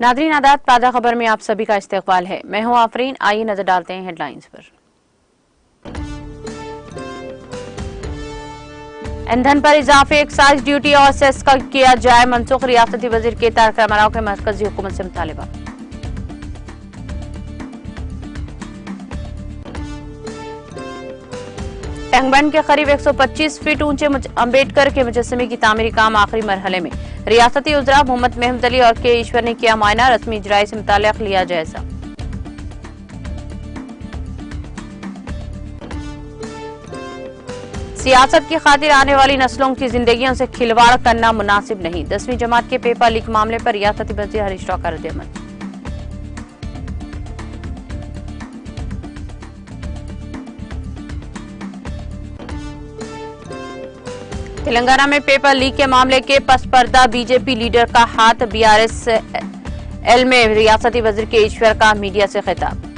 Nadreen आदात ताज़ा खबर में आप सभी का इस्तकबाल है। मैं हूं आफरीन। आइए नजर डालते हैं हेडलाइंस पर। ईंधन पर इजाफे, एक्साइज ड्यूटी और सेस का किया जाए मनसूख। रियासती वजीर के तारक रमाराव के मरकजी हुकूमत से मुतालिबा। टैंक बंड के करीब 125 फीट ऊंचे अम्बेडकर के मुजस्समे की तामीरी काम आखिरी मरहले में। रियासती उज़रा मोहम्मद महमूद अली और के ईश्वर ने किया मुआयना। रस्मी इजराई से मुताल्लिक़ लिया जायजा। सियासत की खातिर आने वाली नस्लों की जिंदगियों से खिलवाड़ करना मुनासिब नहीं। 10वीं जमात के पेपर लीक मामले पर रियासती वज़ीर हरीश राव का रद्द-ए-अमल। तेलंगाना में पेपर लीक के मामले के पसपर्दा बीजेपी लीडर का हाथ। बीआरएस एल में रियासती वजीर के ईश्वर का मीडिया से खिताब।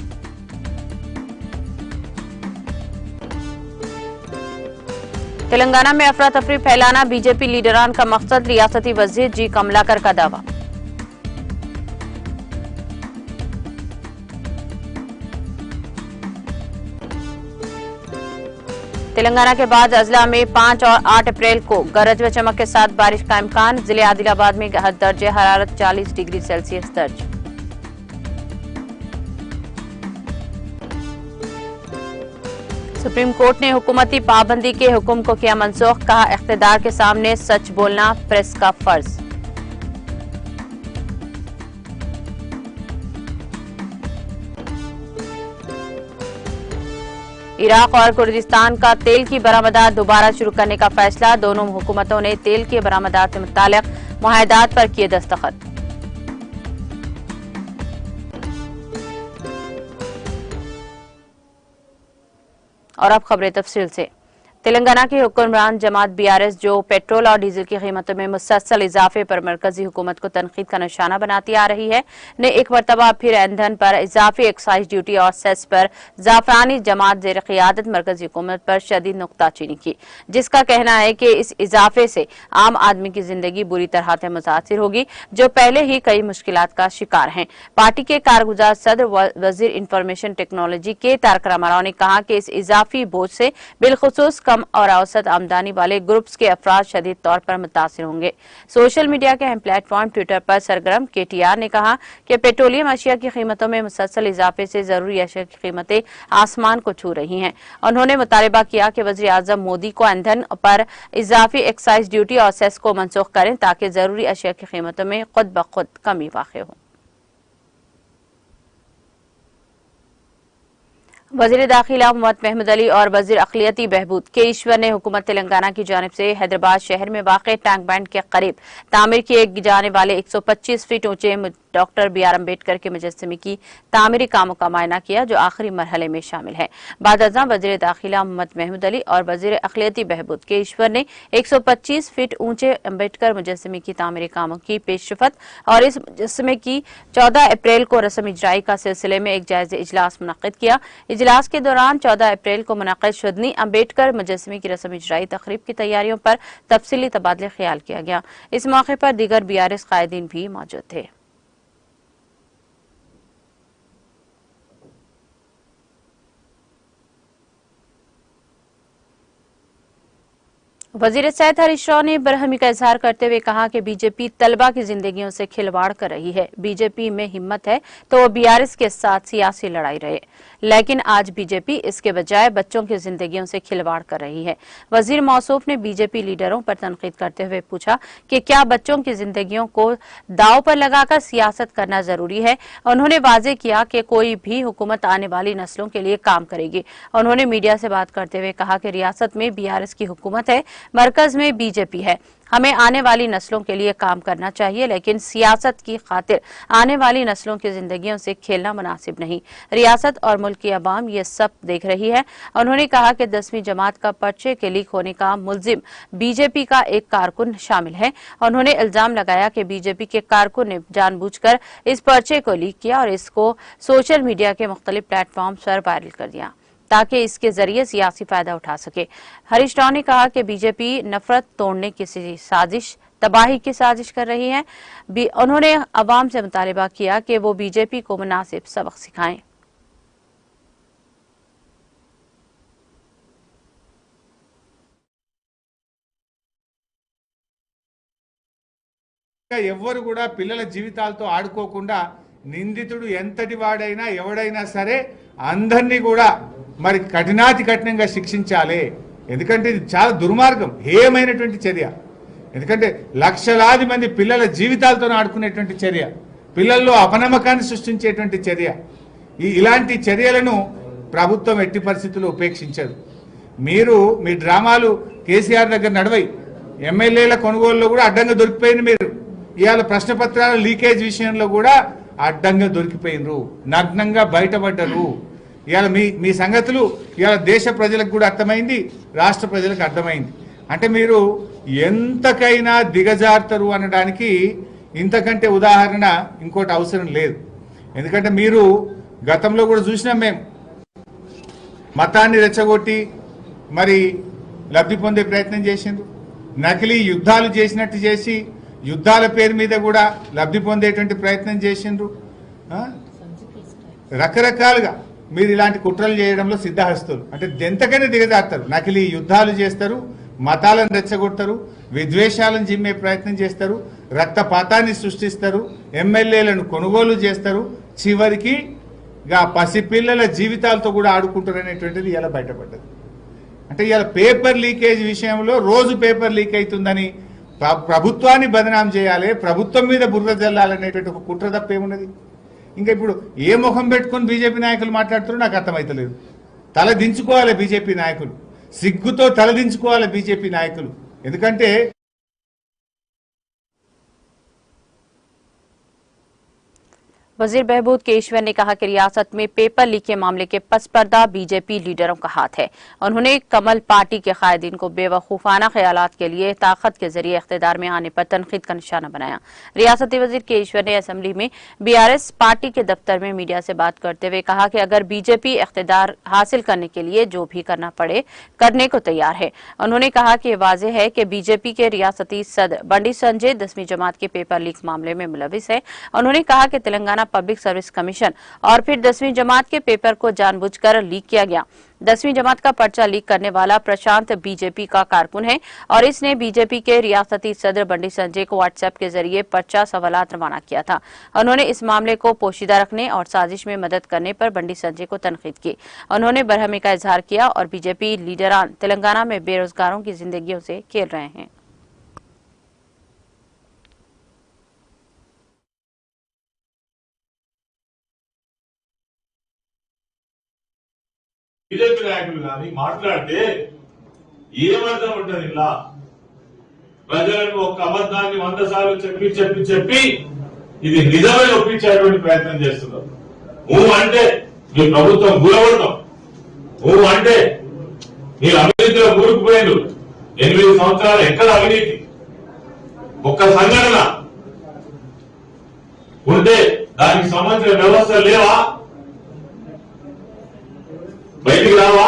तेलंगाना में अफरा तफरी फैलाना बीजेपी लीडरान का मकसद। रियासती वजीर जी कमलाकर का दावा। तेलंगाना के बाद अजला में 5 और 8 अप्रैल को गरज व चमक के साथ बारिश का इम्कान। जिले आदिलाबाद में दर्जे हरारत 40 डिग्री सेल्सियस दर्ज। सुप्रीम कोर्ट ने हुकूमती पाबंदी के हुक्म को किया मनसूख। कहा, इख्तिदार के सामने सच बोलना प्रेस का फर्ज। इराक और कुर्दिस्तान का तेल की बरामदात दोबारा शुरू करने का फैसला। दोनों हुकूमतों ने तेल की बरामदात से मुताल्लिक मुआहदात पर किए दस्तखत। और अब खबरें तफसील से। तेलंगाना की हुक्मरान जमात बीआरएस जो पेट्रोल और डीजल की कीमतों में मुसलसल इजाफे पर मरकजी हुकूमत को तनकीद का निशाना बनाती आ रही है, ने एक मरतबा फिर ईंधन पर इजाफी एक्साइज ड्यूटी और सेस पर जाफरानी जमात जेर क़ियादत मरकजी हुकूमत पर शदीद नुक्ताचीनी की, जिसका कहना है कि इस इजाफे से आम आदमी की जिंदगी बुरी तरह से मुतासिर होगी, जो पहले ही कई मुश्किलात का शिकार हैं। पार्टी के कारगुजार सदर वजीर इंफॉर्मेशन टेक्नोलॉजी के तारक रमाराव ने कहा कि इस इजाफी बोझ से बिलखुसूस कम और औसत आमदनी वाले ग्रुप्स के अफराद शदीद तौर पर मुतासिर होंगे। सोशल मीडिया के अहम प्लेटफॉर्म ट्विटर पर सरगर्म केटीआर ने कहा कि पेट्रोलियम अशिया की कीमतों में मुसलसल इजाफे से जरूरी अशिया की कीमतें आसमान को छू रही हैं। उन्होंने मुतालबा किया कि वज़ीर आज़म मोदी को ईंधन पर इजाफी एक्साइज ड्यूटी और सेस को मनसूख करें ताकि जरूरी अशिया की कीमतों में खुद ब खुद कमी वाक़ हो। वज़ीर दाखिला मोहम्मद महमूद अली और वज़ीर अक़लियती बहबूद के ईश्वर ने हुकूमत तेलंगाना की जानिब से हैदराबाद शहर में वाक़े टैंक बैंड के करीब तामीर किए जाने वाले 125 फीट ऊंचे डॉक्टर बी आर अम्बेडकर के मुजस्समे की तामीरी कामों का मुआयना किया, जो आखिरी मरहले में शामिल है। बाद-अज़ां वज़ीर दाखिला मोहम्मद महमूद अली और वज़ीर अक़लियती बहबूद के ईश्वर ने 125 फीट ऊंचे अम्बेडकर मुजस्समे की तामीरी कामों की पेशरफ़त और इस मुजस्समे की 14 अप्रैल को रस्म इजराई का सिलसिले में एक जायज़ा इजलास मुनक़्क़िद किया। इजलास के दौरान 14 अप्रैल को मुनक़्क़िद शुदनी अम्बेडकर मुजस्समे की रस्म इजराई तक़रीब की तैयारियों पर तफसीली तबादला ख्याल किया गया। इस मौके पर दीगर बीआरएस कायदीन भी मौजूद थे। वजीर सेहत हरीश राव ने बरहमी का इजहार करते हुए कहा कि बीजेपी तलबा की जिंदगियों से खिलवाड़ कर रही है। बीजेपी में हिम्मत है तो वो बीआरएस के साथ सियासी लड़ाई रहे, लेकिन आज बीजेपी इसके बजाय बच्चों की जिंदगियों से खिलवाड़ कर रही है। वजीर मौसूफ ने बीजेपी लीडरों पर तनकीद करते हुए पूछा कि क्या बच्चों की जिंदगियों को दाव पर लगाकर सियासत करना जरूरी है। उन्होंने वाजे किया कि कोई भी हुकूमत आने वाली नस्लों के लिए काम करेगी। उन्होंने मीडिया से बात करते हुए कहा कि रियासत में बीआरएस की हुकूमत है, मरकज में बीजेपी है। हमें आने वाली नस्लों के लिए काम करना चाहिए, लेकिन सियासत की खातिर आने वाली नस्लों की जिंदगियों से खेलना मुनासिब नहीं। रियासत और मुल्क की अवाम ये सब देख रही है। उन्होंने कहा कि 10वीं जमात का पर्चे के लीक होने का मुलजिम बीजेपी का एक कारकुन शामिल है। उन्होंने इल्जाम लगाया कि बीजेपी के कारकुन ने जानबूझकर इस पर्चे को लीक किया और इसको सोशल मीडिया के मुख्तलिफ प्लेटफॉर्म पर वायरल कर दिया ताकि इसके जरिए सियासी फायदा उठा सके। हरीश राव ने कहा कि बीजेपी नफरत तोड़ने की साजिश तबाही की साजिश कर रही है। उन्होंने अवाम से मुतालिबा किया कि वो बीजेपी को मुनासिब सबक सिखाएं। ఎవ్వరు కూడా పిల్లల జీవితాలతో ఆడుకోకుండా నిందితుడు ఎంతటి వాడైనా ఎవడైనా సరే అందరినీ కూడా మరి కఠినాతి కఠినంగా శిక్షించాలి. ఎందుకంటే ఇది చాలా దుర్మార్గం, హేయమైనటువంటి చర్య. ఎందుకంటే లక్షలాది మంది పిల్లల జీవితాలతో ఆడుకునేటువంటి చర్య, పిల్లల్లో అపనమ్మకాన్ని సృష్టించేటువంటి చర్య. ఇలాంటి చర్యలను ప్రభుత్వం ఎట్టి పరిస్థితుల్లో ఉపేక్షించదు. మీరు మీ డ్రామాలు కేసీఆర్ దగ్గర నడవై, ఎమ్మెల్యేల కొనుగోలులో కూడా అడ్డంగా దొరికిపోయింది. మీరు ఇవాళ ప్రశ్నపత్రాల లీకేజ్ విషయంలో కూడా అడ్డంగా దొరికిపోయినరు, నగ్నంగా బయటపడ్డరు. ఇవాళ మీ సంగతులు ఇవాళ దేశ ప్రజలకు కూడా అర్థమైంది, రాష్ట్ర ప్రజలకు అర్థమైంది. అంటే మీరు ఎంతకైనా దిగజారుతారు అనడానికి ఇంతకంటే ఉదాహరణ ఇంకోటి అవసరం లేదు. ఎందుకంటే మీరు గతంలో కూడా చూసినాం, మేము మతాన్ని రెచ్చగొట్టి మరి లబ్ధి పొందే ప్రయత్నం చేసిండ్రు, నకిలీ యుద్ధాలు చేసినట్టు చేసి యుద్ధాల పేరు మీద కూడా లబ్ధి పొందేటువంటి ప్రయత్నం చేసిండ్రు. రకరకాలుగా మీరు ఇలాంటి కుట్రలు చేయడంలో సిద్ధహస్తులు. అంటే ఎంతకైనా దిగజారుతారు, నకిలీ యుద్ధాలు చేస్తారు, మతాలను రెచ్చగొడతారు, విద్వేషాలను జిమ్మే ప్రయత్నం చేస్తారు, రక్తపాతాన్ని సృష్టిస్తారు, ఎమ్మెల్యేలను కొనుగోలు చేస్తారు, చివరికి పసిపిల్లల జీవితాలతో కూడా ఆడుకుంటారు అనేటువంటిది ఇలా బయటపడ్డది. అంటే ఇలా పేపర్ లీకేజ్ విషయంలో రోజు పేపర్ లీక్ అవుతుందని ప్రభుత్వాన్ని బదనాం చేయాలి, ప్రభుత్వం మీద బురద జల్లాలనేటువంటి ఒక కుట్ర తప్పేమున్నది. ఇంకా ఇప్పుడు ఏ ముఖం పెట్టుకొని బీజేపీ నాయకులు మాట్లాడుతారో నాకు అర్థమవుతలేదు. తల దించుకోవాలి బీజేపీ నాయకులు, సిగ్గుతో తల దించుకోవాలి బీజేపీ నాయకులు. ఎందుకంటే वजीर बहबूद केशवर ने कहा कि रियासत में पेपर लीक के मामले के पसपर्दा बीजेपी लीडरों का हाथ है। उन्होंने कमल पार्टी के कायदीन को बेवकूफाना ख्यालात के लिए ताकत के जरिए इख्तियार में आने पर तनकीद का निशाना बनाया। रियासती वजीर केशवर ने असेंबली में बीआरएस पार्टी के दफ्तर में मीडिया से बात करते हुए कहा कि अगर बीजेपी इख्तियार हासिल करने के लिए जो भी करना पड़े करने को तैयार है। उन्होंने कहा कि वाज़ेह है कि बीजेपी के रियासती सदर बंडी संजय 10वीं जमात के पेपर लीक मामले में मुलविस है। उन्होंने कहा कि तेलंगाना पब्लिक सर्विस कमीशन और फिर 10वीं जमात के पेपर को जानबूझकर लीक किया गया। 10वीं जमात का पर्चा लीक करने वाला प्रशांत बीजेपी का कारकुन है और इसने बीजेपी के रियासती सदर बंडी संजय को व्हाट्सएप के जरिए 50 सवालात रवाना किया था। उन्होंने इस मामले को पोशीदा रखने और साजिश में मदद करने पर बंडी संजय को तनकीद की। उन्होंने बरहमी का इजहार किया और बीजेपी लीडरान तेलंगाना में बेरोजगारों की जिंदगियों से खेल रहे हैं। బీజేపీ నాయకులు కానీ మాట్లాడితే ఏమర్థం ఉంటుంది? ఇలా ప్రజలకు ఒక అబద్ధాన్ని 100 సార్లు చెప్పి ఇది నిజమని ఒప్పించేటువంటి ప్రయత్నం చేస్తున్నారు. అంటే మీ ప్రభుత్వం కూలగొడతాం, అంటే మీరు అవినీతిలో కూరుకుపోయారు. 8 సంవత్సరాలు ఎక్కడ అవినీతి, ఒక్క సంఘటన ఉంటే దానికి సంబంధించిన వ్యవస్థ లేవా? బయటికి రావా?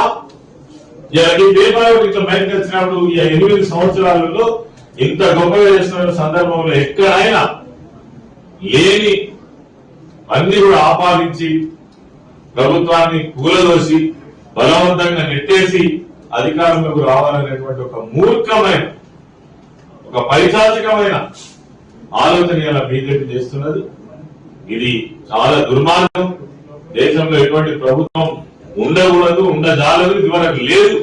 ఈ పేపర్ ఇట్లా బయటకు వచ్చినప్పుడు ఈ 8 సంవత్సరాలలో ఇంత గొప్పగా చేస్తున్న సందర్భంలో ఎక్కడైనా లేని అన్ని కూడా ఆపాదించి ప్రభుత్వాన్ని కూలదోసి బలవంతంగా నెట్టేసి అధికారంలోకి రావాలనేటువంటి ఒక మూర్ఖమైన, ఒక పైశాచికమైన ఆలోచన ఇలా బీజేపీ చేస్తున్నది. ఇది చాలా దుర్మార్గం. దేశంలో ఎటువంటి ప్రభుత్వం ఉండకూడదు, ఉండజాలదు, ఇదివరకు లేదు.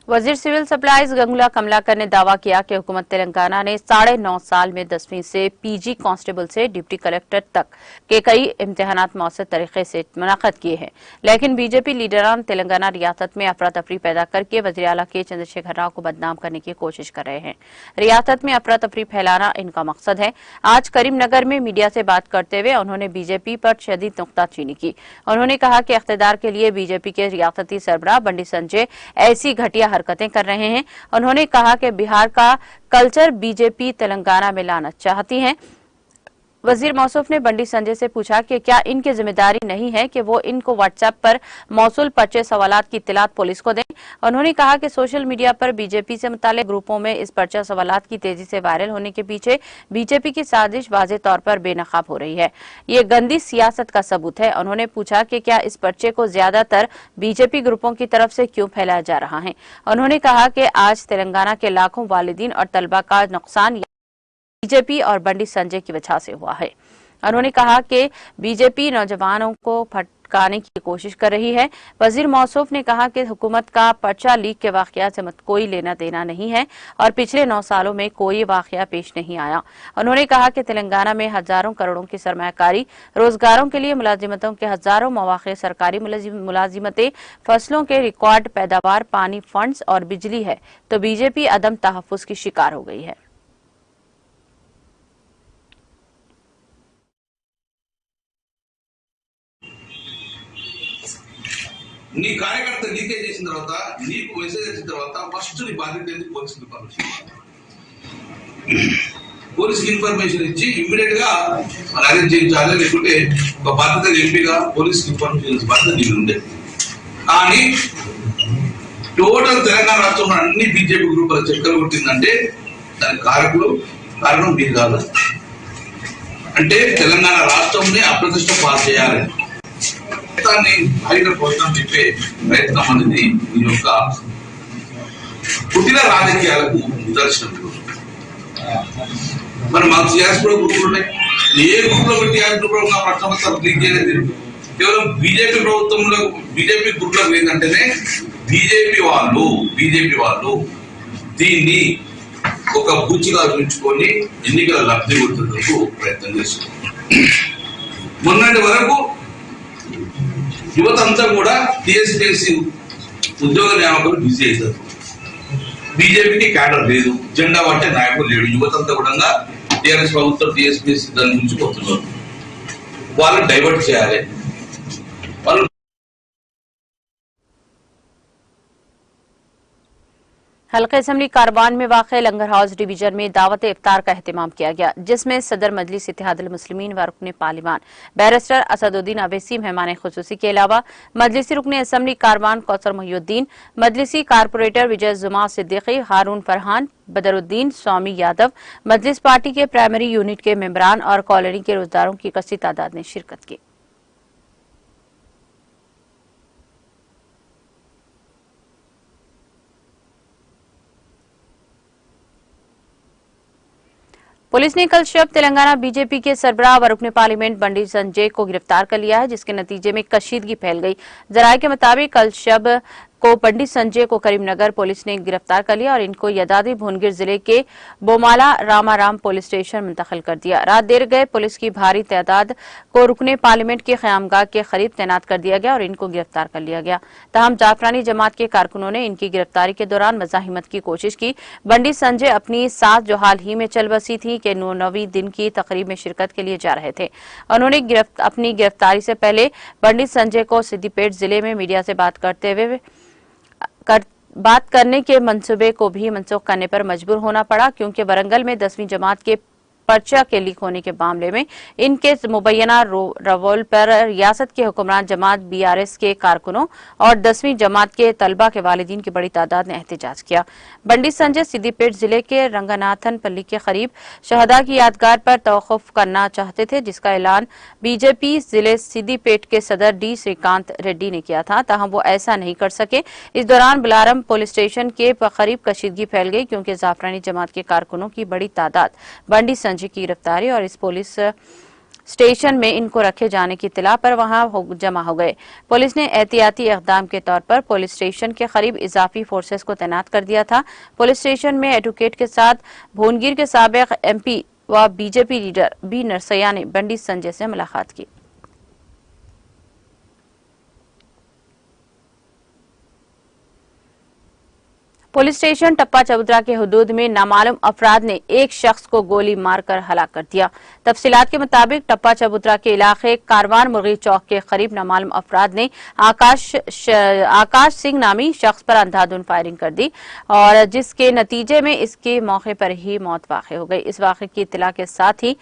वजीर सिविल सप्लाईज गंगुला कमलाकर ने दावा किया कि हुकूमत तेलंगाना ने 9.5 साल में 10वीं से पीजी कांस्टेबल से डिप्टी कलेक्टर तक के कई इम्तिहानात मौसर तरीके से मुनाकद किए हैं, लेकिन बीजेपी लीडरान तेलंगाना रियासत में अफरा तफरी पैदा करके वज़ीर आला के चंद्रशेखर राव को बदनाम करने की कोशिश कर रहे हैं। रियासत में अफरा तफरी फैलाना इनका मकसद है। आज करीमनगर में मीडिया से बात करते हुए उन्होंने बीजेपी पर शदीद नुक्ताचीनी की। उन्होंने कहा कि इख्तियार के लिए बीजेपी के रियासती सरबराह बंडी संजय ऐसी घटिया हरकतें कर रहे हैं। उन्होंने कहा कि बिहार का कल्चर बीजेपी तेलंगाना में लाना चाहती है। वजीर मौसूफ ने बंडी संजय से पूछा कि क्या इनकी जिम्मेदारी नहीं है कि वो इनको व्हाट्सएप पर मौसूल पर्चे सवालात की इत्तलात पुलिस को दें। उन्होंने कहा कि सोशल मीडिया पर बीजेपी से मुताल्लिक ग्रुपों में इस पर्चा सवालात की तेजी से वायरल होने के पीछे बीजेपी की साजिश वाज़ेह तौर पर बेनकाब हो रही है। ये गंदी सियासत का सबूत है। उन्होंने पूछा कि क्या इस पर्चे को ज्यादातर बीजेपी ग्रुपों की तरफ से क्यों फैलाया जा रहा है। उन्होंने कहा कि आज तेलंगाना के लाखों वालिदीन और तलबा का नुकसान बीजेपी और बंडी संजय की वजह से हुआ है। उन्होंने कहा कि बीजेपी नौजवानों को भटकाने की कोशिश कर रही है। वजीर मौसूफ ने कहा कि हुकूमत का पर्चा लीक के वाकया से कोई लेना देना नहीं है और पिछले 9 सालों में कोई वाकया पेश नहीं आया। उन्होंने कहा कि तेलंगाना में हजारों करोड़ों की सरमायाकारी, रोजगारों के लिए मुलाजिमतों के हजारों मौके, सरकारी मुलाजिमतें, फसलों के रिकॉर्ड पैदावार, पानी, फंड्स और बिजली है तो बीजेपी अदम तहफ्फुज की शिकार हो गई है। నీ కార్యకర్త లీకేజ్ చేసిన తర్వాత నీకు మెసేజ్ వచ్చిన తర్వాత ఫస్ట్ నీ బాధ్యత ఏంటి? పోలీస్ ఇన్ఫర్మేషన్ ఇచ్చి ఇమ్మీడియట్ గా అరెస్ట్ చేయించాలి, లేకుంటే ఒక బాధ్యత ఎంపీగా పోలీస్ ఇన్ఫర్మేషన్ బాధ్యత నీకు ఉండే. కానీ టోటల్ తెలంగాణ రాష్ట్రంలో అన్ని బీజేపీ గ్రూపుల చక్కలు కొట్టిందంటే దానికి కారణం మీరు కాదు. అంటే తెలంగాణ రాష్ట్రంని అప్రతిష్ట పాలు చేయాలి, కోసం చెప్పే ప్రయత్నం అనేది ఈ యొక్క పుట్టిన రాజకీయాలకు నిదర్శనం. మరి మాకు టీఆర్ఎస్ కూడా గ్రూపులు ఉన్నాయి. ఏ గ్రూప్ లో టీఆర్ఎస్ గ్రూప్ లో ప్రశ్న క్లిక్ చేయలేదు. కేవలం బీజేపీ ప్రభుత్వంలో బీజేపీ గ్రూప్ లో ఏంటంటేనే బీజేపీ వాళ్ళు దీన్ని ఒక బూచిగా ఉంచుకొని ఎన్నికల లబ్ధి కొట్టేందుకు ప్రయత్నం చేస్తున్నారు. మొన్నటి వరకు యువత అంతా కూడా టీఎస్పీఎస్సీ ఉద్యోగ నియామకాలు బిజీ అవుతారు. బీజేపీకి క్యాడర్ లేదు, జెండా పట్టే నాయకులు లేడు. యువత అంతా కూడా టీఆర్ఎస్ ప్రభుత్వం టీఎస్పీఎస్సీ దాని నుంచి పోతున్నారు. వాళ్ళు డైవర్ట్ చేయాలి. వాళ్ళు हल्का असेंबली कारवान में वाक़े लंगर हाउस डिवीजन में दावत इफ्तार का एहतमाम किया गया, जिसमें सदर मजलिस इत्तेहादुल मुस्लिमीन व रुकन पार्लिमान बैरिस्टर असदुद्दीन अवैसी मेहमान खुसूसी के अलावा मजलिसी रुकन असेंबली कारवान कौसर मोहिउद्दीन, मजलिसी कारपोरेटर विजय जुमा सिद्दीकी, हारून फरहान, बदरुद्दीन, स्वामी यादव, मजलिस पार्टी के प्राइमरी यूनिट के मेंबरान और कॉलोनी के रोजदारों की कसी तादाद ने शिरकत की। पुलिस ने कल शब तेलंगाना बीजेपी के सरबराह व रुकन पार्लियामेंट बंडी संजय को गिरफ्तार कर लिया है, जिसके नतीजे में कशीदगी फैल गई। जराये के मुताबिक कल शब को पंडित संजय को करीमनगर पुलिस ने गिरफ्तार कर लिया और इनको यदाद्री भुवनगिर जिले के बोमाला रामाराम पुलिस स्टेशन मुंतकिल कर दिया। रात देर गए पुलिस की भारी तादाद को रुकने पार्लियामेंट के क़यामगाह के करीब तैनात कर दिया गया और इनको गिरफ्तार कर लिया गया। तहम जाफरानी जमात के कारकुनों ने इनकी गिरफ्तारी के दौरान मज़ाहिमत की कोशिश की। पंडित संजय अपनी सास जो हाल ही में चल बसी थी के 9वें दिन की तकरीब में शिरकत के लिए जा रहे थे। उन्होंने अपनी गिरफ्तारी से पहले पंडित संजय को सिद्दीपेट जिले में मीडिया से बात करने के मंसूबे को भी मनसूख करने पर मजबूर होना पड़ा, क्योंकि वरंगल में 10वीं जमात के पर्चा के लीक होने के मामले में इनके मुबैना रवोल पर रियासत के हुक्मरान जमात बीआरएस के कारकुनों और 10वीं जमात के तलबा के वालिदीन की बड़ी तादाद ने एहतजाज किया। पंडित संजय सिद्दीपेट जिले के रंगनाथन पल्ली के करीब शहदा की यादगार पर तवक्कुफ करना चाहते थे, जिसका ऐलान बीजेपी जिले सिद्दीपेट के सदर डी श्रीकांत रेड्डी ने किया था। ताहम वो ऐसा नहीं कर सके। इस दौरान बिलारम पुलिस स्टेशन के करीब कशीदगी फैल गई, क्योंकि जाफरानी जमात के कारकुनों की बड़ी तादाद पंडित संजय की गिरफ्तारी और इस पुलिस स्टेशन में इनको रखे जाने की इत्तला पर वहां जमा हो गए। पुलिस ने एहतियाती इक़दाम के तौर पर पुलिस स्टेशन के करीब इजाफी फोर्सेस को तैनात कर दिया था। पुलिस स्टेशन में एडवोकेट के साथ भुवनगिर के साबिक़ एमपी व बीजेपी लीडर बी नरसैया ने पंडित संजय से मुलाकात की। पुलिस स्टेशन टप्पा चबूतरा के हुदूद में नामालूम अफराद ने एक शख्स को गोली मारकर हलाक कर दिया। तफसीलात के मुताबिक टप्पा चबूतरा के इलाके कारवान मुर्गी चौक के करीब नामालूम अफराद ने आकाश सिंह नामी शख्स पर अंधाधुंध फायरिंग कर दी और जिसके नतीजे में इसके मौके पर ही मौत वाक़ हो गई। इस वाक़े की इत्तला के साथ ही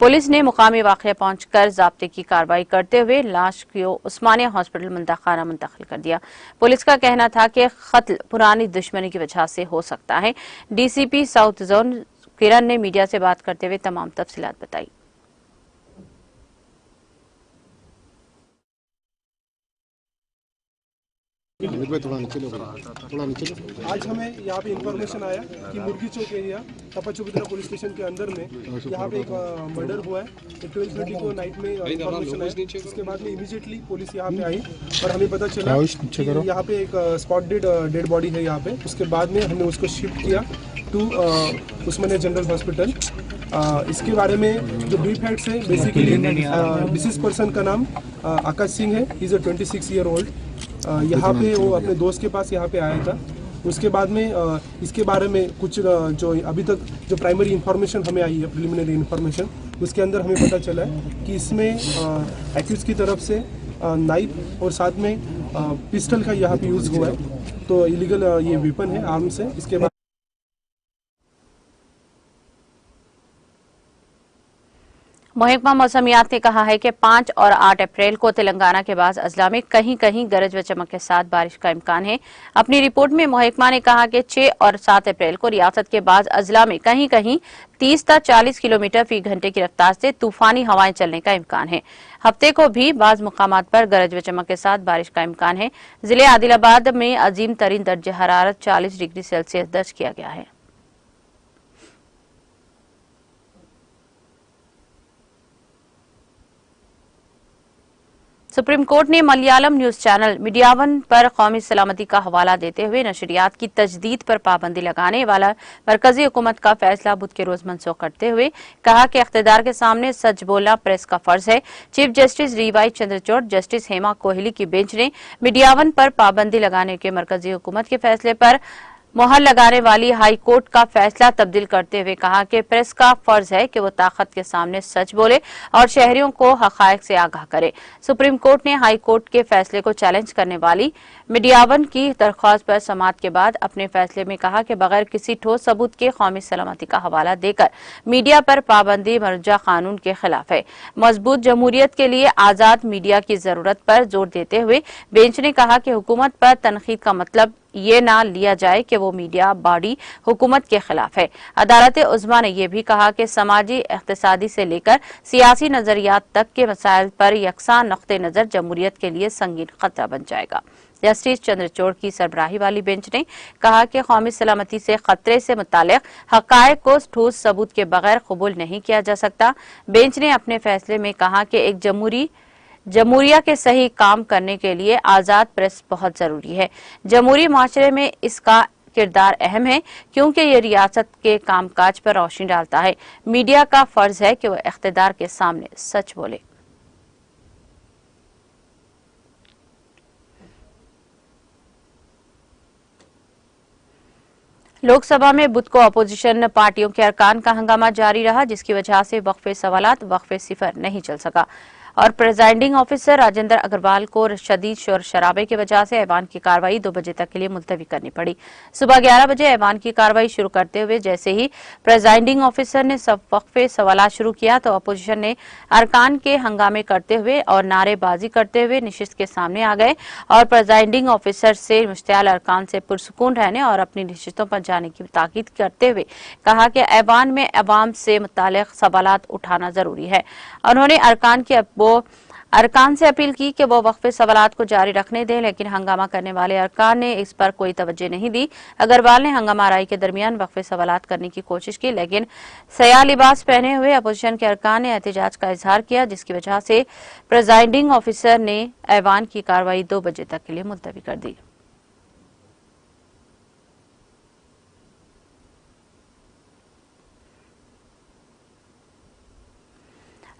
पुलिस ने मुकामी वाक़या पहुंचकर ज़ाब्ते की कार्रवाई करते हुए लाश को उस्मानिया हॉस्पिटल मुंतखाना मुंतकिल कर दिया। पुलिस का कहना था कि कत्ल पुरानी दुश्मनी की वजह से हो सकता है। डीसीपी साउथ जोन किरण ने मीडिया से बात करते हुए तमाम तफसीलात बताई। आज हमें यहाँ पे इंफॉर्मेशन आया कि मुर्गी चौक एरिया तपाचुबिद्रा पुलिस स्टेशन के अंदर में यहाँ पे एक मर्डर हुआ है। 12:30 को नाइट में इंफॉर्मेशन आया। उसके बाद में इमीडिएटली पुलिस यहाँ पे आई और हमें पता चला कि यहाँ पे एक स्पॉट डेड बॉडी है यहाँ पे। उसके बाद में हमने उसको शिफ्ट किया टू उस्मानिया जनरल हॉस्पिटल। इसके बारे में जो ब्रीफ फैक्ट्स है, बेसिकली डिसीज पर्सन का नाम आकाश सिंह है। He is a 26 year old. यहाँ पे वो अपने दोस्त के पास यहाँ पे आया था। उसके बाद में इसके बारे में कुछ जो अभी तक जो प्राइमरी इंफॉर्मेशन हमें आई है, प्रिलिमिनरी इंफॉर्मेशन, उसके अंदर हमें पता चला है कि इसमें एक्यूज की तरफ से नाइफ और साथ में पिस्टल का यहाँ पे यूज़ हुआ है। तो इलीगल ये वेपन है, आर्म्स है। इसके बाद महकमा मौसमियात ने कहा है कि 5 और 8 अप्रैल को तेलंगाना के बाद अजला में कहीं कहीं गरज व चमक के साथ बारिश का इम्कान है। अपनी रिपोर्ट में महकमा ने कहा कि 6 और 7 अप्रैल को रियासत के बाद अजला में कहीं कहीं 30 से 40 किलोमीटर फी घंटे की रफ्तार से तूफानी हवाएं चलने का इम्कान है। हफ्ते को भी बाज मुकामात पर गरज व चमक के साथ बारिश का इम्कान है। जिले आदिलाबाद में अजीम तरीन दर्ज हरारत 40 डिग्री सेल्सियस दर्ज किया गया है। सुप्रीम कोर्ट ने मलयालम न्यूज चैनल मीडियावन पर कौमी सलामती का हवाला देते हुए नशरियात की तजदीद पर पाबंदी लगाने वाला मरकजी हुकूमत का फैसला बुध के रोज मनसूख करते हुए कहा कि इख्तिदार के सामने सच बोलना प्रेस का फर्ज है। Chief justice D.Y.. Chandrachud, justice Hema Kohli की बेंच ने मीडियावन पर पाबंदी लगाने के मरकजी हुकूमत के फैसले पर मोहर लगाने वाली हाई कोर्ट का फैसला तब्दील करते हुए कहा कि प्रेस का फर्ज है कि वो ताकत के सामने सच बोले और शहरियों को हकायक से आगाह करे। सुप्रीम कोर्ट ने हाई कोर्ट के फैसले को चैलेंज करने वाली मीडियावन की दरख्वास्त पर समाअत के बाद अपने फैसले में कहा कि बगैर किसी ठोस सबूत के कौमी सलामती का हवाला देकर मीडिया पर पाबंदी मरजा कानून के खिलाफ है। मजबूत जमहूरियत के लिए आजाद मीडिया की जरूरत पर जोर देते हुए बेंच ने कहा कि हुकूमत पर तनकीद का मतलब ये ना लिया जाए कि वो मीडिया बॉडी हुकूमत के खिलाफ है। अदालत उज़्मा ने यह भी कहा कि समाजी, इक़्तिसादी से लेकर सियासी नजरियात तक के मसाइल पर यकसा नुक्ते नजर जमहूरियत के लिए संगीन खतरा बन जाएगा। जस्टिस चंद्रचूड़ की सरबराही वाली बेंच ने कहा कि कौमी सलामती से खतरे से मुतालिक हकायक को ठोस सबूत के बगैर कबूल नहीं किया जा सकता। बेंच ने अपने फैसले में कहा कि एक जमहूरिया के सही काम करने के लिए आजाद प्रेस बहुत जरूरी है। जमहूरी माशरे में इसका किरदार अहम है क्योंकि ये रियासत के कामकाज पर रोशनी डालता है। मीडिया का फर्ज है कि वह इख्तिदार के सामने सच बोले। लोकसभा में बुध को अपोजिशन पार्टियों के अरकान का हंगामा जारी रहा, जिसकी वजह से वक्फे सवालात वक्फे सिफर नहीं चल सका और प्रेजाइडिंग ऑफिसर राजेंद्र अग्रवाल को शदीद शोर शराबे की वजह से ऐवान की कार्रवाई 2 बजे तक के लिए मुलतवी करनी पड़ी। सुबह 11 बजे ऐवान की कार्रवाई शुरू करते हुए जैसे ही प्रेजाइडिंग ऑफिसर ने सब वक्फे सवालात शुरू किया तो अपोजिशन ने अरकान के हंगामे करते हुए और नारेबाजी करते हुए नशिस्त के सामने आ गए और प्रेजाइडिंग ऑफिसर से मुश्ताल अरकान से पुरसुकून रहने और अपनी नशिस्तों पर जाने की ताकीद करते हुए कहा कि ऐवान में अवाम से मुताल्लिक सवालात उठाना जरूरी है। उन्होंने अरकान से अपील की कि वो वक्फे सवालात को जारी रखने दें, लेकिन हंगामा करने वाले अरकान ने इस पर कोई तवज्जो नहीं दी। अग्रवाल ने हंगामा आराई के दरमियान वक्फे सवालात करने की कोशिश की, लेकिन सयाह लिबास पहने हुए अपोजिशन के अरकान ने एहतजाज का इजहार किया, जिसकी वजह से प्रेजाइडिंग ऑफिसर ने ऐवान की कार्रवाई 2 बजे तक के लिए मुलतवी कर दी।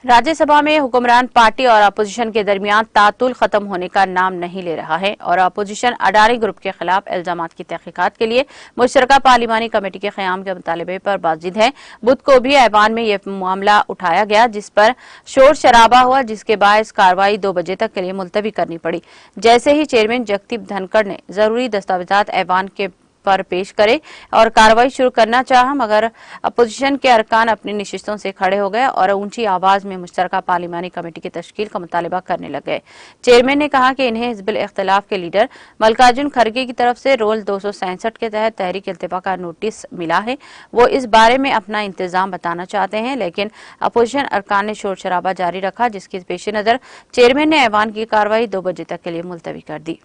राज्यसभा में हुक्मरान पार्टी और अपोजिशन के दरमियान तातुल खत्म होने का नाम नहीं ले रहा है और अपोजिशन अडानी ग्रुप के खिलाफ इल्जामात की तहकीकात के लिए मुश्तरका पार्लिमानी कमेटी के क़याम के मुतालबे पर बाजिद है। बुध को भी ऐवान में यह मामला उठाया गया, जिस पर शोर शराबा हुआ, जिसके बायस कार्रवाई 2 बजे तक के लिए मुलतवी करनी पड़ी। जैसे ही चेयरमैन जगदीप धनखड़ ने जरूरी दस्तावेजात ऐवान के पर पेश करे और कार्रवाई शुरू करना चाहा, मगर अपोजिशन के अरकान अपनी नशिस्तों से खड़े हो गए और ऊंची आवाज में मुश्तरका पार्लिमानी कमेटी की तश्कील का मुतालबा करने लग गए। चेयरमैन ने कहा कि इन्हें हिज़्बुल इख्तिलाफ के लीडर मल्लिकार्जुन खड़गे की तरफ से रोल 267 के तहत तहरीक इल्तिफा का नोटिस मिला है। वो इस बारे में अपना इंतजाम बताना चाहते हैं, लेकिन अपोजिशन अरकान ने शोर शराबा जारी रखा, जिसके पेश नजर चेयरमैन ने ऐवान की कार्रवाई 2 बजे तक के लिए मुलतवी कर दी।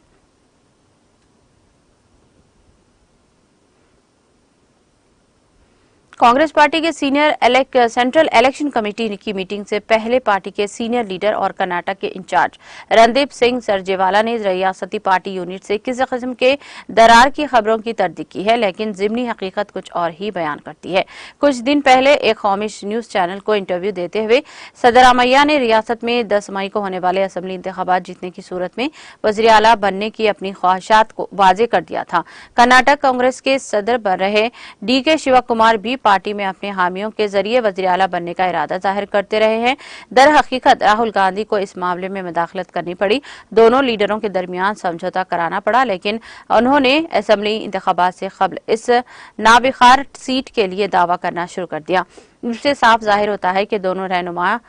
कांग्रेस पार्टी के सेंट्रल इलेक्शन कमेटी की मीटिंग से पहले पार्टी के सीनियर लीडर और कर्नाटक के इंचार्ज रणदीप सिंह सरजेवाला ने रियासती पार्टी यूनिट से किसी किस्म के दरार की खबरों की तरदीद की है, लेकिन ज़िमनी हकीकत कुछ और ही बयान करती है। कुछ दिन पहले एक कौमी न्यूज चैनल को इंटरव्यू देते हुए सिद्धरामैया ने रियासत में 10 मई को होने वाले असम्बली इंतखाबात जीतने की सूरत में वज़ीर आला बनने की अपनी ख्वाहिशात को वाजे कर दिया था। कर्नाटक कांग्रेस के सदर बन रहे DK शिवा कुमार भी पार्टी में अपने हामियों के जरिए वज़ीर आला बनने का इरादा जाहिर करते रहे हैं। दर हकीकत राहुल गांधी को इस मामले में मुदाखलत करनी पड़ी। दोनों लीडरों के दरमियान समझौता कराना पड़ा, लेकिन उन्होंने असेंबली इंतखाबात से कबल इस नाबिखार सीट के लिए दावा करना शुरू कर दिया। इससे साफ जाहिर होता है कि दोनों रहनुमा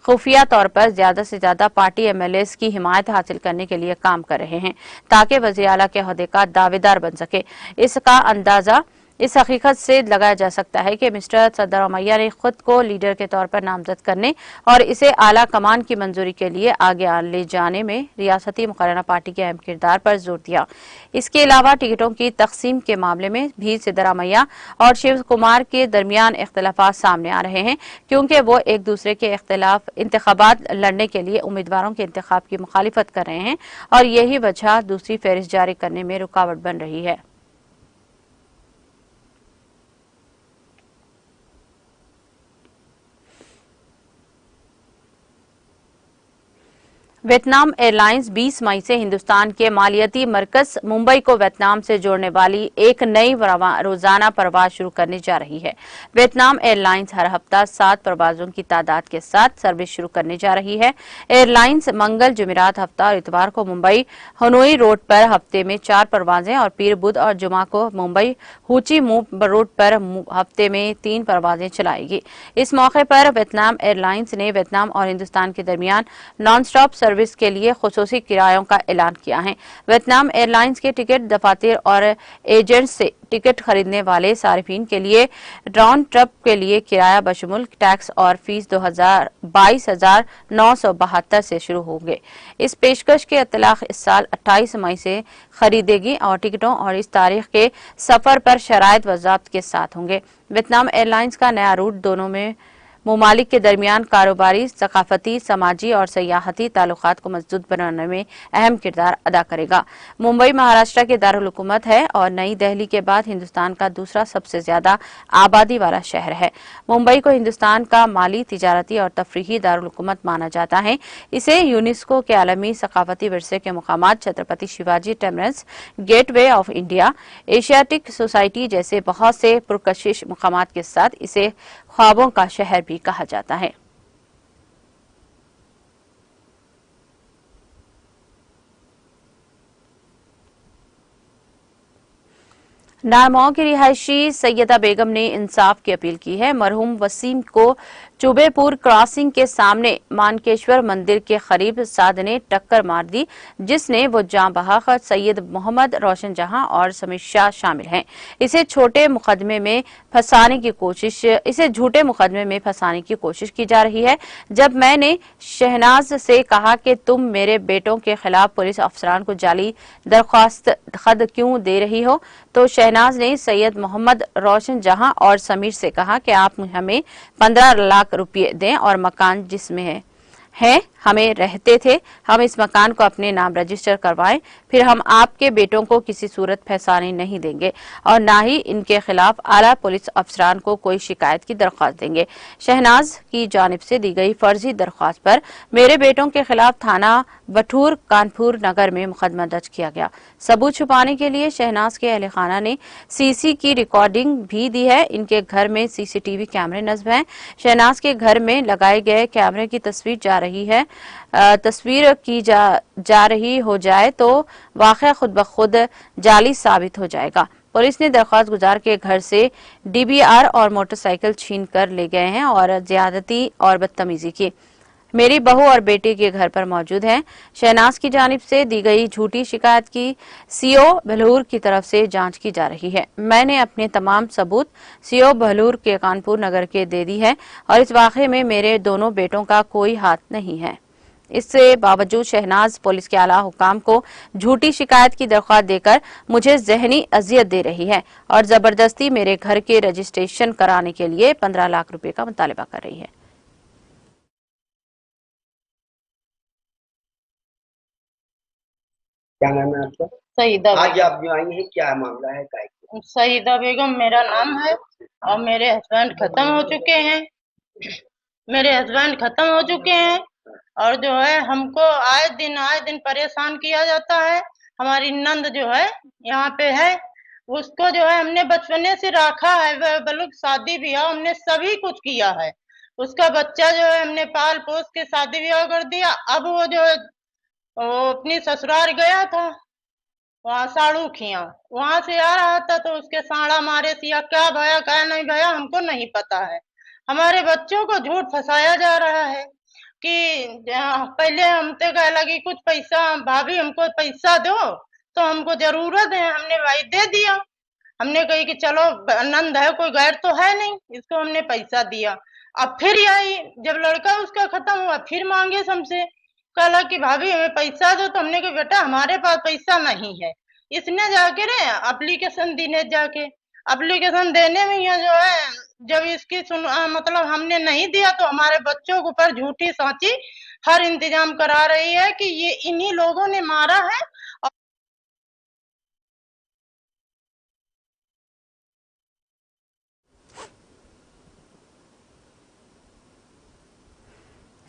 खुफिया तौर पर ज्यादा से ज्यादा पार्टी MLAs की हिमायत हासिल करने के लिए काम कर रहे हैं ताकि वज़ीर आला के ओहदे का दावेदार बन सके। इसका अंदाजा इस हकीकत से लगाया जा सकता है कि मिस्टर सिद्धरामैया ने खुद को लीडर के तौर पर नामजद करने और इसे आला कमान की मंजूरी के लिए आगे ले जाने में रियासती मुकर्ररा पार्टी के अहम किरदार पर जोर दिया। इसके अलावा टिकटों की तकसीम के मामले में भी सिद्धरामैया और शिव कुमार के दरमियान इख्तिलाफात सामने आ रहे हैं, क्योंकि वो एक दूसरे के इंतखाबात लड़ने के लिए उम्मीदवारों के इंतखाब की मुखालिफत कर रहे हैं और यही वजह दूसरी फहरिस्त जारी करने में रुकावट बन रही है। वियतनाम एयरलाइंस 20 मई से हिंदुस्तान के मालियाती मरकज मुंबई को वियतनाम से जोड़ने वाली एक नई रोजाना परवाज शुरू करने जा रही है। वियतनाम एयरलाइंस हर हफ्ता 7 परवाजों की तादाद के साथ सर्विस शुरू करने जा रही है। एयरलाइंस मंगल, जुमेरात, हफ्ता और इतवार को मुंबई हनोई रोड पर हफ्ते में 4 परवाजें और पीर, बुध और जुमा को मुंबई हुची मूव रोड पर हफ्ते में 3 परवाजें चलाएगी। इस मौके पर वियतनाम एयरलाइंस ने वियतनाम और हिंदुस्तान के दरमियान नॉन स्टॉप सर्विस के लिए खुसूसी किरायों का ऐलान किया है। वियतनाम एयरलाइंस के टिकट दफातर और एजेंट्स से टिकट खरीदने वाले सारिफिन के लिए राउंड ट्रिप के लिए किराया बशमुल टैक्स और फीस 22,972 से शुरू होंगे। इस पेशकश के इतलाक इस साल 28 मई से खरीदेगी और टिकटों और इस तारीख के सफर पर शराइत व ज़ाब्त के साथ होंगे। वियतनाम एयरलाइंस का नया रूट दोनों में मुमालिक के दरमियान कारोबारी, सकाफती, समाजी और सयाहती ताल्लुकात को मजबूत बनाने में अहम किरदार अदा करेगा। मुंबई महाराष्ट्र के दारुल हुकूमत है और नई दिल्ली के बाद हिंदुस्तान का दूसरा सबसे ज्यादा आबादी वाला शहर है। मुंबई को हिंदुस्तान का माली, तिजारती और तफरीही दारुल हुकूमत माना जाता है। इसे यूनेस्को के आलमी सकाफती विरसे के मुकामात Chhatrapati Shivaji temples, Gateway of India, Asiatic Society जैसे बहुत से पुरकशिश मुकामात के साथ इसे ख्वाबों का शहर भी कहा जाता है। नारमौ की रिहायशी सैयदा बेगम ने इंसाफ की अपील की है। मरहूम वसीम को चुबेपुर क्रॉसिंग के सामने मानकेश्वर मंदिर के करीब साद ने टक्कर मार दी, जिसने वो जां बहक सैयद मोहम्मद रोशन जहां और समीर शाह शामिल हैं। इसे झूठे मुकदमे में फंसाने की कोशिश की जा रही है। जब मैंने शहनाज से कहा कि तुम मेरे बेटों के खिलाफ पुलिस अफसरान को जाली दरख्वास्त खत क्यों दे रही हो, तो शहनाज ने सैयद मोहम्मद रोशन जहां और समीर से कहा कि आप हमें 15 लाख रुपये दें और मकान जिसमें है हमें रहते थे, हम इस मकान को अपने नाम रजिस्टर करवाएं, फिर हम आपके बेटों को किसी सूरत फंसाने नहीं देंगे और ना ही इनके खिलाफ आला पुलिस अफसरान को कोई शिकायत की दरख्वास्त देंगे। शहनाज की जानिब से दी गई फर्जी दरख्वास्त पर मेरे बेटों के खिलाफ थाना बठूर, कानपुर नगर में मुकदमा दर्ज किया गया। सबूत छुपाने के लिए शहनाज के अहले खाना ने सीसी की रिकॉर्डिंग भी दी है। इनके घर में CCTV कैमरे नस्ब हैं। शहनाज के घर में लगाए गए कैमरे की तस्वीर जा रही हो जाए तो वाक़या खुद ब खुद जाली साबित हो जाएगा। पुलिस ने दरख्वास्त गुजार के घर से डीबीआर और मोटरसाइकिल छीन कर ले गए हैं और ज्यादती और बदतमीजी की। मेरी बहू और बेटे के घर पर मौजूद हैं। शहनाज की जानिब से दी गई झूठी शिकायत की सीओ बहलूर की तरफ से जांच की जा रही है। मैंने अपने तमाम सबूत सीओ बहलूर के कानपुर नगर के दे दी है और इस वाक़े में मेरे दोनों बेटों का कोई हाथ नहीं है। इससे बावजूद शहनाज पुलिस के आला हुकाम को झूठी शिकायत की दरख्वास्त देकर मुझे जहनी अजियत दे रही है और जबरदस्ती मेरे घर के रजिस्ट्रेशन कराने के लिए 15 लाख रुपए का मुतालबा कर रही है। क्या नाम है आपका? सईदा आज आप जो आई हैं, क्या मामला है? काय सईदा बेगम मेरा नाम है और मेरे हस्बैंड खत्म हो चुके हैं। और जो है हमको आए दिन परेशान किया जाता है। हमारी नंद जो है यहाँ पे है, उसको जो है हमने बचपने से रखा है, बल्कि शादी ब्याह हमने सभी कुछ किया है। उसका बच्चा जो है हमने पाल पोस के शादी ब्याह कर दिया। अब वो जो है वो अपनी ससुराल गया था, वहाँ साड़ू खिया, वहां से आ रहा था तो उसके साड़ा मारे सिया, क्या भया क्या नहीं भया हमको नहीं पता है। हमारे बच्चों को झूठ फंसाया जा रहा है कि पहले हमसे कह लगी कुछ पैसा, भाभी हमको पैसा दो, तो हमको जरूरत है, हमने भाई दे दिया। हमने कही कि चलो नंद है, कोई गैर तो है नहीं, इसको हमने पैसा दिया। अब फिर आई, जब लड़का उसका खत्म हुआ फिर मांगे हमसे, कहा कि भाभी हमें पैसा दो, तो हमने कहा बेटा हमारे पास पैसा नहीं है। इसने जाके रे एप्लीकेशन देने जाके एप्लीकेशन देने में यह जो है जब इसकी मतलब हमने नहीं दिया तो हमारे बच्चों के ऊपर झूठी सांची हर इंतजाम करा रही है कि ये इन्हीं लोगों ने मारा है।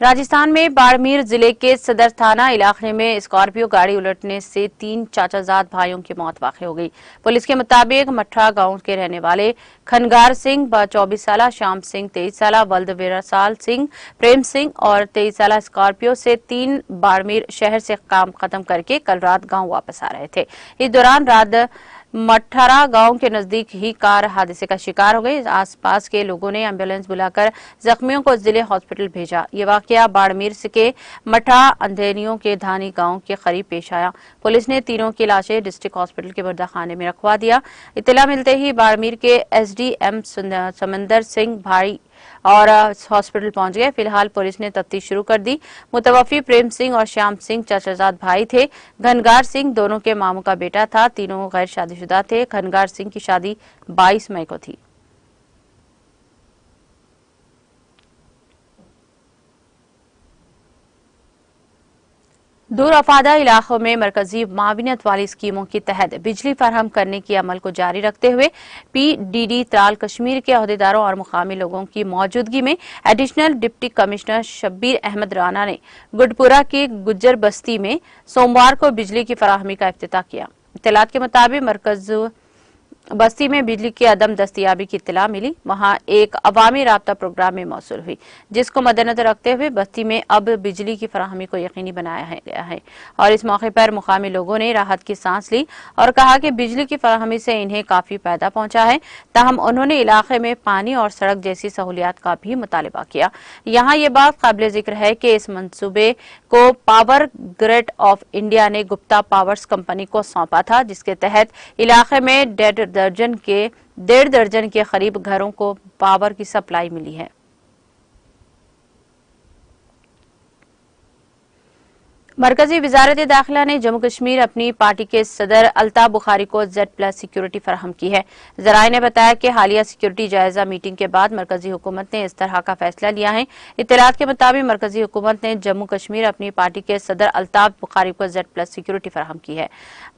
राजस्थान में बाड़मेर जिले के सदर थाना इलाके में स्कॉर्पियो गाड़ी उलटने से 3 चाचाजाद भाइयों की मौत वाक़ हो गई। पुलिस के मुताबिक मठरा गांव के रहने वाले खनगार सिंह 24 साल, श्याम सिंह 23 साल, बल्दवीरसाल सिंह, प्रेम सिंह और 23 साल स्कॉर्पियो से 3 बाड़मेर शहर से काम खत्म करके कल रात गांव वापस आ रहे थे। इस दौरान रात मठरा गांव के नजदीक ही कार हादसे का शिकार हो गई। आसपास के लोगों ने एम्बुलेंस बुलाकर जख्मियों को जिले हॉस्पिटल भेजा। ये वाकया बाड़मेर के मठा अंधेरियों के धानी गांव के करीब पेश आया। पुलिस ने तीनों की लाशें डिस्ट्रिक्ट हॉस्पिटल के मुर्दाखाने में रखवा दिया। इत्तला मिलते ही बाड़मेर के एसडीएम समंदर सिंह भाई और हॉस्पिटल पहुंच गए। फिलहाल पुलिस ने तफ्तीश शुरू कर दी। मुतवफी प्रेम सिंह और श्याम सिंह चाचाजाद भाई थे। घनगार सिंह दोनों के मामू का बेटा था। तीनों गैर शादीशुदा थे। घनगार सिंह की शादी 22 मई को थी। दूर अफादा इलाकों में मरकजी माविनत वाली स्कीमों के तहत बिजली फराहम करने के अमल को जारी रखते हुए पीडीडी त्राल कश्मीर के अहदेदारों और मुकामी लोगों की मौजूदगी में additional deputy commissioner Shabbir Ahmed Rana ने गुडपुरा के गुज्जर बस्ती में सोमवार को बिजली की फराहमी का इफ्तिताह किया। इत्तलात के मुताबिक मरकज बस्ती में बिजली की अदम दस्तयाबी की इत्तला मिली। वहां एक अवामी राब्ता प्रोग्राम में मौसूल हुई, जिसको मद्देनजर रखते हुए बस्ती में अब बिजली की फराहमी को यकीनी बनाया गया है और इस मौके पर मुकामी लोगों ने राहत की सांस ली और कहा कि बिजली की फराहमी से इन्हें काफी फायदा पहुंचा है। ताहम उन्होंने इलाके में पानी और सड़क जैसी सहूलियात का भी मुतालबा किया। यहाँ ये बात काबिल जिक्र है कि इस मंसूबे को पावर ग्रिड ऑफ इंडिया ने गुप्ता पावर्स कंपनी को सौंपा था, जिसके तहत इलाके में 1.5 दर्जन के करीब घरों को पावर की सप्लाई मिली है। मरकजी वजारत दाखिला ने जम्मू कश्मीर अपनी पार्टी के सदर अल्ताफ बुखारी को Z+ सिक्योरिटी फराहम की है। जराये ने बताया कि हालिया सिक्योरिटी जायजा मीटिंग के बाद मरकजी हुकूमत ने इस तरह का फैसला लिया है। इत्तलात के मुताबिक मरकजी हुकूमत ने जम्मू कश्मीर अपनी पार्टी के सदर अल्ताफ बुखारी को Z+ सिक्योरिटी फराहम की है।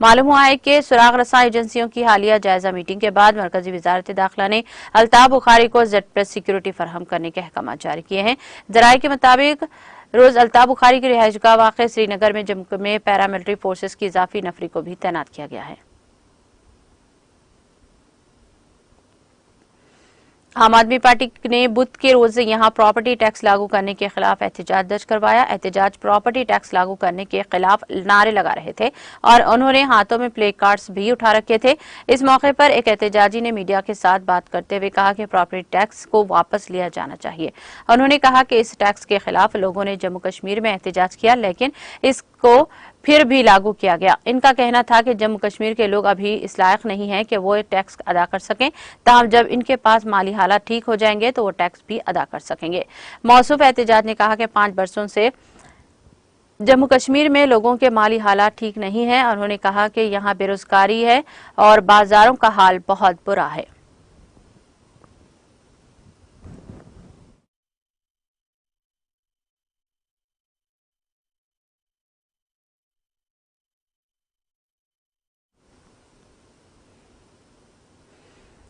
मालूम हुआ है कि सुराग रसा एजेंसियों की हालिया जायजा मीटिंग के बाद मरकजी वजारत दाखिला ने अल्ताफ बुखारी को Z+ सिक्योरिटी फराहम करने के अहकाम जारी किए हैं। जराये के मुताबिक रोज अल्ताफ बुखारी की रिहाइशगाह वाक़ श्रीनगर में जम्मू में पैरामिलिट्री फोर्सेस की इजाफी नफरी को भी तैनात किया गया है। आम आदमी पार्टी ने बुध के रोज यहां प्रॉपर्टी टैक्स लागू करने के खिलाफ एहतजाज दर्ज करवाया। एहतजाज प्रॉपर्टी टैक्स लागू करने के खिलाफ नारे लगा रहे थे और उन्होंने हाथों में प्ले कार्ड्स भी उठा रखे थे। इस मौके पर एक एहतजाजी ने मीडिया के साथ बात करते हुए कहा कि प्रॉपर्टी टैक्स को वापस लिया जाना चाहिए। उन्होंने कहा कि इस टैक्स के खिलाफ लोगों ने जम्मू कश्मीर में एहतजाज किया, लेकिन इसको फिर भी लागू किया गया। इनका कहना था कि जम्मू कश्मीर के लोग अभी इस लायक नहीं हैं कि वो टैक्स अदा कर सकें, ताहम जब इनके पास माली हालात ठीक हो जाएंगे तो वो टैक्स भी अदा कर सकेंगे। मौसूफ एहतजाज ने कहा कि 5 वर्षों से जम्मू कश्मीर में लोगों के माली हालात ठीक नहीं है। उन्होंने कहा कि यहाँ बेरोजगारी है और बाजारों का हाल बहुत बुरा है।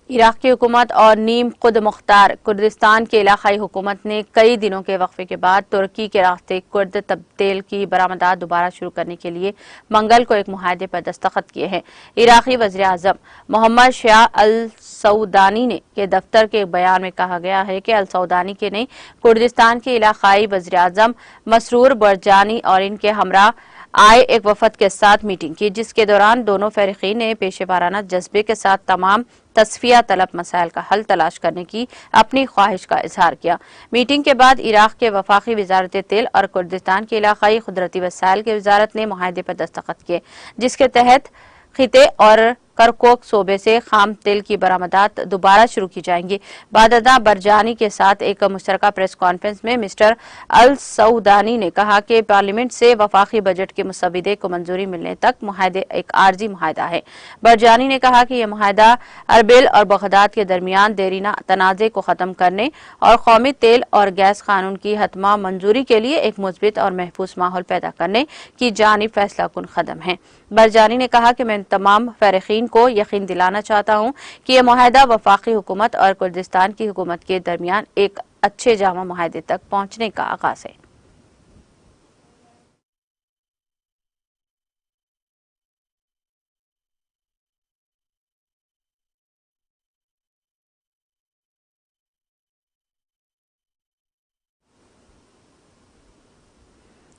इराक की हुकूमत और नीम खुद मुख्तार कुर्दिस्तान के इलाकाई हुकूमत ने कई दिनों के वक्फे के बाद तुर्की के रास्ते कुर्द तेल की बरामदात दोबारा शुरू करने के लिए मंगल को एक मुआहदे पर दस्तखत किए हैं। इराकी वज़ीर आज़म मोहम्मद शाह अल सऊदानी ने के दफ्तर के एक बयान में कहा गया है कि अल सऊदानी के ने कुर्दिस्तान के इलाकाई वज़ीर आज़म मसरूर बरजानी और इनके हमरा आए एक वफद के साथ मीटिंग की, जिसके दौरान दोनों फरीकीन ने पेशेवराना जज्बे के साथ तमाम तस्फिया तलब मसाइल का हल तलाश करने की अपनी ख्वाहिश का इजहार किया। मीटिंग के बाद इराक के वफाकी वजारत तेल और कुर्दिस्तान के इलाकाई कुदरती वसाइल की वजारत ने मुआहदे पर दस्तखत किए, जिसके तहत खिते और करकोक सूबे से खाम तेल की बरामदात दोबारा शुरू की जाएंगी। बाददा बरजानी के साथ एक मुश्तरका प्रेस कॉन्फ्रेंस में मिस्टर अल सऊदानी ने कहा कि पार्लियामेंट से वफाकी बजट के मुसविदे को मंजूरी मिलने तक मुआहदे एक आर्जी मुआहदा है। बरजानी ने कहा कि यह मुआहदा अरबिल और बगदाद के दरमियान देरीना तनाज़े को खत्म करने और कौमी तेल और गैस कानून की हतमा मंजूरी के लिए एक मुस्बित और महफूज माहौल पैदा करने की जानिब फैसला कुन कदम है। बरजानी ने कहा कि मैं तमाम फरीकीन को यकीन दिलाना चाहता हूं कि यह मुआहदा वफाकी हुकूमत और कुर्दिस्तान की हुकूमत के दरमियान एक अच्छे जामा मुआहदे तक पहुंचने का आगाज है।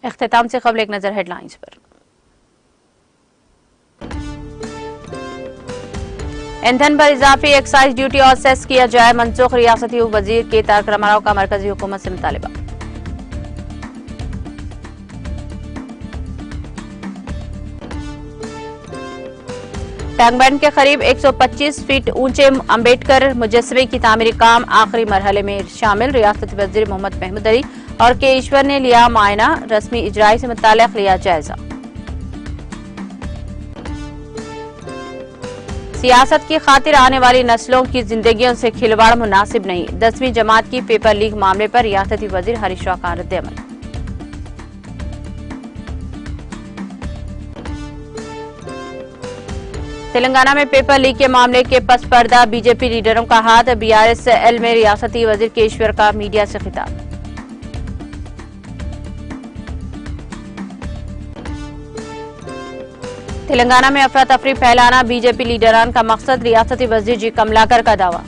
इख्तिताम से कबल एक नजर हेडलाइंस पर। ईंधन पर इजाफी एक्साइज ड्यूटी और सेस किया जाए, मनसूख रियासती वजीर के तारक रामाराव का मरकजी हुकूमत से मुतालबा। टैंक बैंड के करीब 125 फीट ऊंचे अम्बेडकर मुजस्समे की तामीरी काम आखिरी मरहले में शामिल, रियासती वजीर मोहम्मद महमूद अली और के ईश्वर ने लिया मायना, रस्मी इजराई से मुताल्लिक लिया जायजा। सियासत की खातिर आने वाली नस्लों की जिंदगियों से खिलवाड़ मुनासिब नहीं, 10वीं जमात की पेपर लीक मामले पर रियासती वजीर हरीश राव का रद्द-ए-अमल। तेलंगाना में पेपर लीक के मामले के पस पर्दा बीजेपी लीडरों का हाथ, बीआरएसएल में रियासती वजीर केशवर का मीडिया से खिताब। तेलंगाना में अफरा तफरी फैलाना बीजेपी लीडरान का मकसद, रियासती वजीर जी कमलाकर का दावा।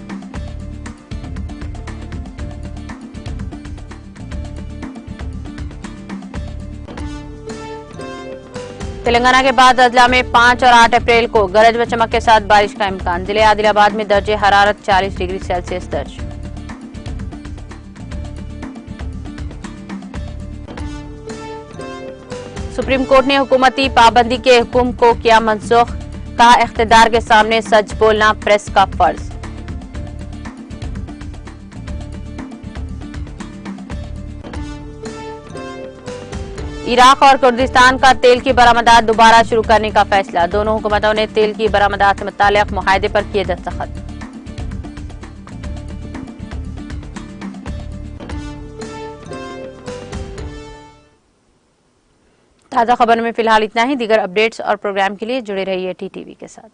तेलंगाना के बाद अजला में 5 और 8 अप्रैल को गरज व चमक के साथ बारिश का इम्कान, जिले आदिलाबाद में दर्जे हरारत 40 डिग्री सेल्सियस दर्ज। सुप्रीम कोर्ट ने हुकूमती पाबंदी के हुक्म को किया मनसूख, कहा इख्तिदार के सामने सच बोलना प्रेस का फर्ज। इराक और कुर्दिस्तान का तेल की बरामदात दोबारा शुरू करने का फैसला, दोनों हुकूमतों ने तेल की बरामदात से मुताल्लिक मुआहदे पर किए दस्तखत। ताज़ा खबर में फिलहाल इतना ही। दीगर अपडेट्स और प्रोग्राम के लिए जुड़े रहिए टीटीवी के साथ।